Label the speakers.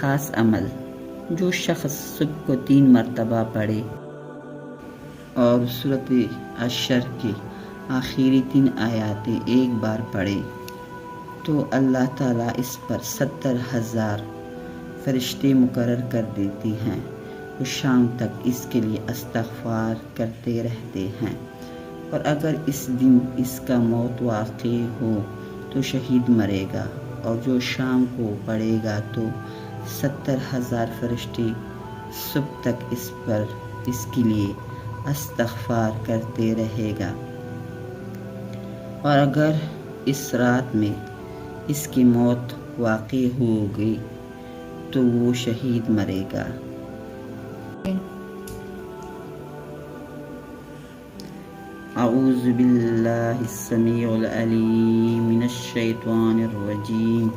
Speaker 1: خاص عمل جو شخص صبح کو 3 مرتبہ پڑھے اور سورۃ الحشر کی آخری 3 آیاتیں ایک بار پڑھے تو اللہ تعالیٰ اس پر 70,000 فرشتے مقرر کر دیتی ہیں۔ وہ شام تک اس کے لیے استغفار کرتے رہتے ہیں، اور اگر اس دن اس کا موت واقع ہو تو شہید مرے گا، اور جو شام کو پڑھے گا تو 70,000 فرشتے صبح تک اس کے لیے استغفار کرتے رہے گا، اور اگر اس رات میں اس کی موت واقع ہوگی تو وہ شہید مرے گا۔ اعوذ باللہ السمیع العلیم من الشیطان الرجیم